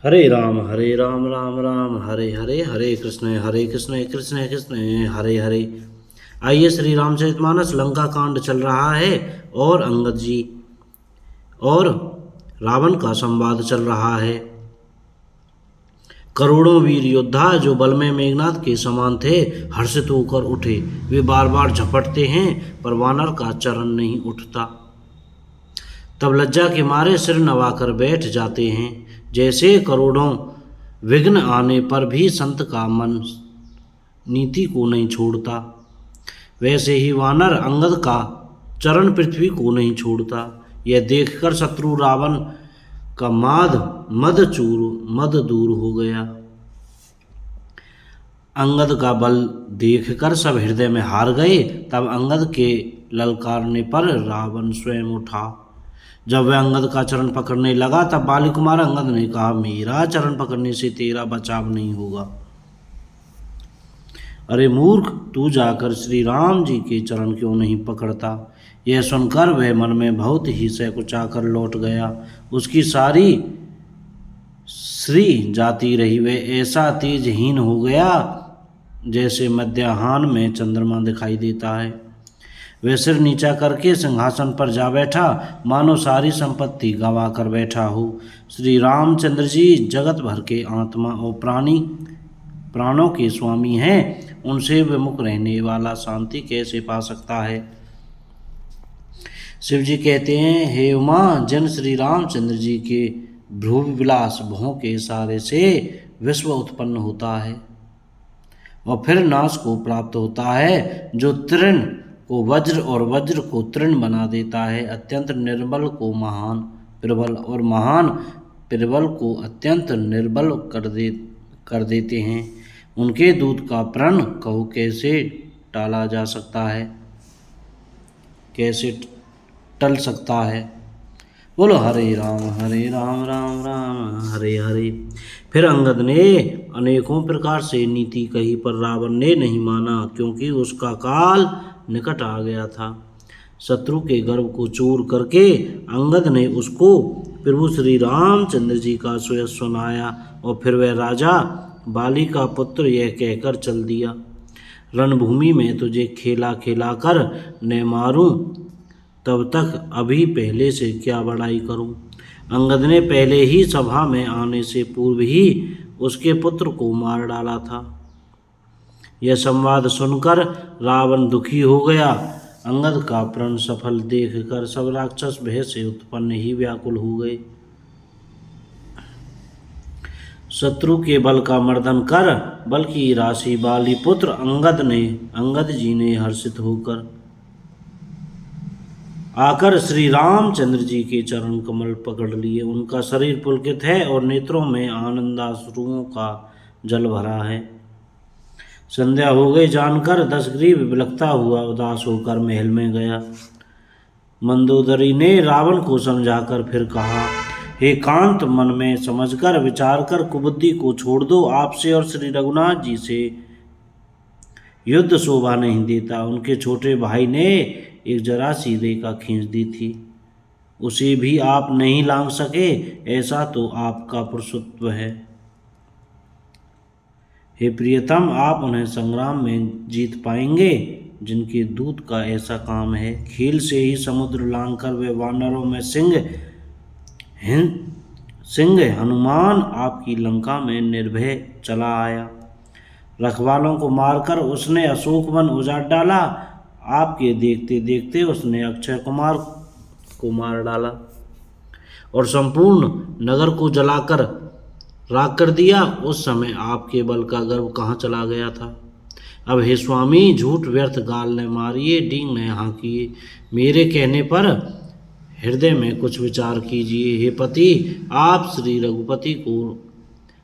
हरे राम राम राम हरे हरे, हरे कृष्ण कृष्ण कृष्ण हरे हरे। आइए, श्री रामचरितमानस लंका कांड चल रहा है और अंगद जी और रावण का संवाद चल रहा है। करोड़ों वीर योद्धा जो बल में मेघनाथ के समान थे हर्षित होकर उठे। वे बार बार झपटते हैं पर वानर का चरण नहीं उठता। तब लज्जा के मारे सिर नवाकर बैठ जाते हैं। जैसे करोड़ों विघ्न आने पर भी संत का मन नीति को नहीं छोड़ता, वैसे ही वानर अंगद का चरण पृथ्वी को नहीं छोड़ता। यह देखकर शत्रु रावण का मद दूर हो गया। अंगद का बल देखकर सब हृदय में हार गए। तब अंगद के ललकारने पर रावण स्वयं उठा। जब वह अंगद का चरण पकड़ने लगा तब बाली कुमार अंगद ने कहा, मेरा चरण पकड़ने से तेरा बचाव नहीं होगा। अरे मूर्ख, तू जाकर श्री राम जी के चरण क्यों नहीं पकड़ता। यह सुनकर वह मन में बहुत ही सकुचाकर लौट गया। उसकी सारी श्री जाती रही। वह ऐसा तेजहीन हो गया जैसे मध्याह्न में चंद्रमा दिखाई देता है। वह सिर नीचा करके सिंहासन पर जा बैठा, मानो सारी संपत्ति गंवा कर बैठा हो। श्री रामचंद्र जी जगत भर के आत्मा और प्राणों के स्वामी हैं। उनसे विमुख रहने वाला शांति कैसे पा सकता है। शिव जी कहते हैं, हे उमा, जिन श्री रामचंद्र जी के भ्रू विलास भों के इशारे से विश्व उत्पन्न होता है और फिर नाश को प्राप्त होता है, जो तृण को वज्र और वज्र को तृण बना देता है, अत्यंत निर्बल को महान प्रबल और महान प्रबल को अत्यंत निर्बल कर देते हैं। उनके दूत का प्रण कहो कैसे टाला जा सकता है, कैसे टल सकता है। बोलो हरे राम राम राम हरे हरे। फिर अंगद ने अनेकों प्रकार से नीति कही पर रावण ने नहीं माना, क्योंकि उसका काल निकट आ गया था। शत्रु के गर्व को चूर करके अंगद ने उसको प्रभु श्री रामचंद्र जी का सुयश सुनाया और फिर वह राजा बाली का पुत्र यह कहकर चल दिया, रणभूमि में तुझे खेला खेला कर न मारूं तब तक अभी पहले से क्या बड़ाई करूं। अंगद ने पहले ही सभा में आने से पूर्व ही उसके पुत्र को मार डाला था। यह संवाद सुनकर रावण दुखी हो गया। अंगद का प्रण सफल देखकर सब राक्षस भय से उत्पन्न ही व्याकुल हो गए। शत्रु के बल का मर्दन कर बल की राशि बाली पुत्र अंगद जी ने हर्षित होकर आकर श्री रामचंद्र जी के चरण कमल पकड़ लिए। उनका शरीर पुलकित है और नेत्रों में आनंदाश्रुओं का जल भरा है। संध्या हो गई जानकर दशग्रीव बिलखता हुआ उदास होकर महल में गया। मंदोदरी ने रावण को समझाकर फिर कहा, हे कांत, मन में समझकर विचार कर कुबुद्धि को छोड़ दो। आपसे और श्री रघुनाथ जी से युद्ध शोभा नहीं देता। उनके छोटे भाई ने एक जरा सी रेखा खींच दी थी, उसे भी आप नहीं लांघ सके। ऐसा तो आपका पुरुषत्व है। हे प्रियतम, आप उन्हें संग्राम में जीत पाएंगे जिनके दूत का ऐसा काम है। खेल से ही समुद्र लांघकर वे वानरों में सिंह हनुमान आपकी लंका में निर्भय चला आया। रखवालों को मारकर उसने अशोक वन उजाड़ डाला। आपके देखते देखते उसने अक्षय कुमार को मार डाला और संपूर्ण नगर को जलाकर राख कर दिया। उस समय आपके बल का गर्व कहाँ चला गया था। अब हे स्वामी, झूठ व्यर्थ गाल न मारिए, डींग न हाँकिए। मेरे कहने पर हृदय में कुछ विचार कीजिए। हे पति, आप श्री रघुपति को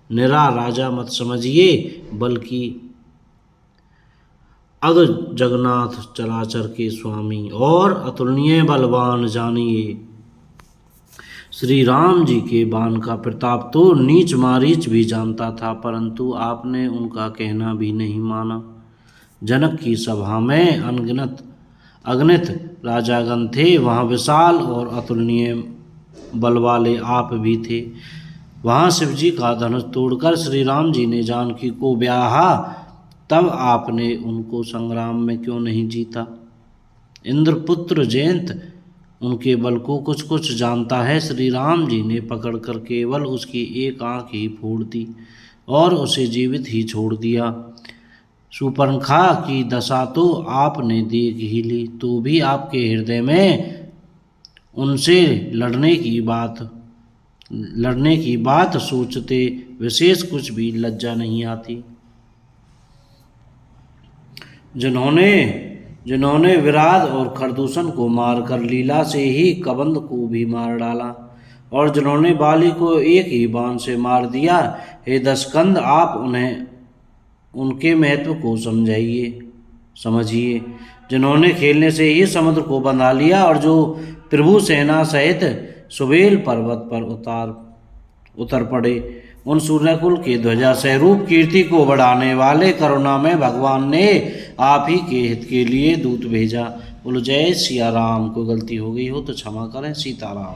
निरा राजा मत समझिए, बल्कि अग जगन्नाथ चराचर के स्वामी और अतुलनीय बलवान जानिए। श्री राम जी के बाण का प्रताप तो नीच मारीच भी जानता था, परंतु आपने उनका कहना भी नहीं माना। जनक की सभा में अगणित राजागण थे, वहाँ विशाल और अतुलनीय बल वाले आप भी थे। वहाँ शिवजी का धनुष तोड़कर श्री राम जी ने जानकी को ब्याहा, तब आपने उनको संग्राम में क्यों नहीं जीता? इंद्रपुत्र जयंत उनके बल को कुछ कुछ जानता है। श्री राम जी ने पकड़कर केवल उसकी एक आंख ही फोड़ दी और उसे जीवित ही छोड़ दिया। सुपर्णखा की दशा तो आपने देख ही ली, तो भी आपके हृदय में उनसे लड़ने की बात सोचते विशेष कुछ भी लज्जा नहीं आती। जिन्होंने विराट और खरदूषण को मारकर लीला से ही कबंध को भी मार डाला, और जिन्होंने बाली को एक ही बाण से मार दिया, हे दशकंद आप उनके महत्व को समझिए, जिन्होंने खेलने से ही समुद्र को बंधा लिया और जो प्रभु सेना सहित सुबेल पर्वत पर उतर पड़े। उन सूर्यकुल के ध्वजा स्वरूप कीर्ति को बढ़ाने वाले करुणा में भगवान ने आप ही के हित के लिए दूत भेजा। बोलो जय सिया राम। कोई गलती हो गई हो तो क्षमा करें। सीताराम।